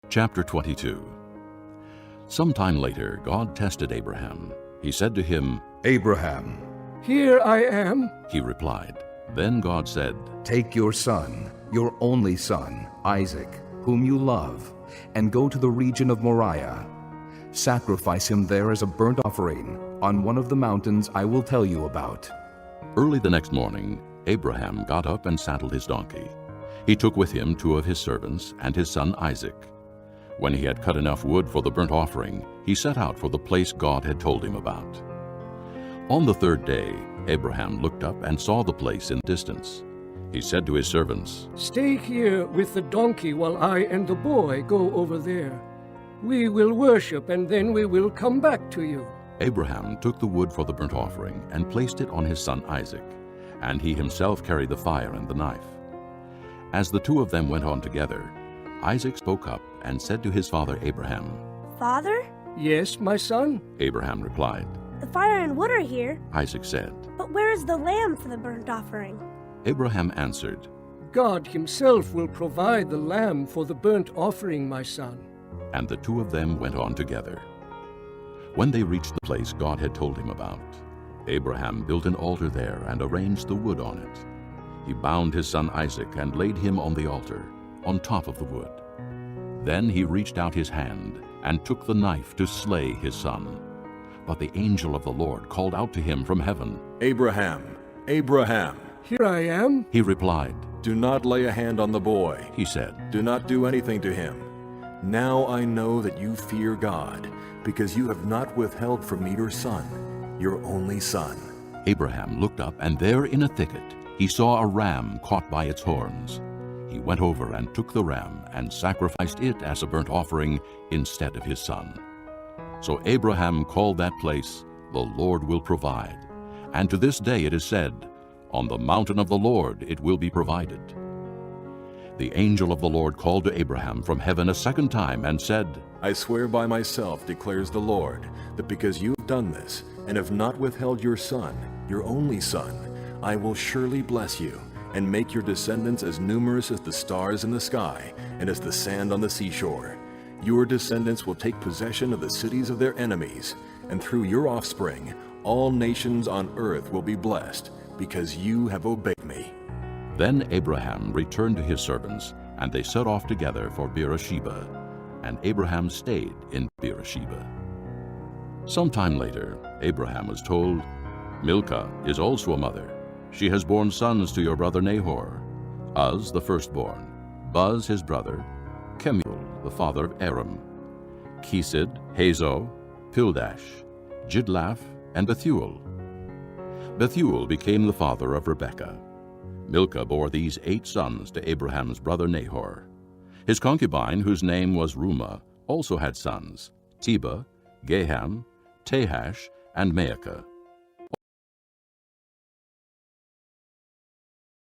Chapter 22. Sometime later, God tested Abraham. He said to him, Abraham, "Here I am." He replied. Then God said, take your son, your only son, Isaac, whom you love, and go to the region of Moriah. Sacrifice him there as a burnt offering on one of the mountains I will tell you about. Early the next morning, Abraham got up and saddled his donkey. He took with him 2 of his servants and his son Isaac. When he had cut enough wood for the burnt offering, he set out for the place God had told him about. On the 3rd day, Abraham looked up and saw the place in the distance. He said to his servants, "Stay here with the donkey while I and the boy go over there. We will worship, and then we will come back to you." Abraham took the wood for the burnt offering and placed it on his son Isaac, and he himself carried the fire and the knife. As the 2 of them went on together, Isaac spoke up and said to his father Abraham, "Father?" "Yes, my son?" Abraham replied. "The fire and wood are here, Isaac said. but where is the lamb for the burnt offering?" Abraham answered, "God himself will provide the lamb for the burnt offering, my son." and the 2 of them went on together. When they reached the place God had told him about, Abraham built an altar there and arranged the wood on it. He bound his son Isaac and laid him on the altar, on top of the wood. Then he reached out his hand and took the knife to slay his son. But the angel of the Lord called out to him from heaven. Abraham, Abraham. "Here I am." He replied. Do not lay a hand on the boy. He said, Do not do anything to him. Now I know that you fear God, because you have not withheld from me your son, your only son. Abraham looked up, and there in a thicket he saw a ram caught by its horns. He went over and took the ram and sacrificed it as a burnt offering instead of his son. So Abraham called that place, "The Lord will provide." And to this day it is said, "On the mountain of the Lord it will be provided." The angel of the Lord called to Abraham from heaven a second time and said, I swear by myself, declares the Lord, that because you have done this, and have not withheld your son, your only son, I will surely bless you, and make your descendants as numerous as the stars in the sky, and as the sand on the seashore. Your descendants will take possession of the cities of their enemies, and through your offspring, all nations on earth will be blessed, because you have obeyed me. Then Abraham returned to his servants, and they set off together for Beersheba, and Abraham stayed in Beersheba. Sometime later, Abraham was told, "Milcah is also a mother. She has borne sons to your brother Nahor, Uz the firstborn, Buz his brother, Kemuel the father of Aram, Chesed, Hazo, Pildash, Jidlaph, and Bethuel. Bethuel became the father of Rebekah. Milcah bore these 8 sons to Abraham's brother Nahor. His concubine, whose name was Rumah, also had sons, Tebah, Gaham, Tahash, and Maacah.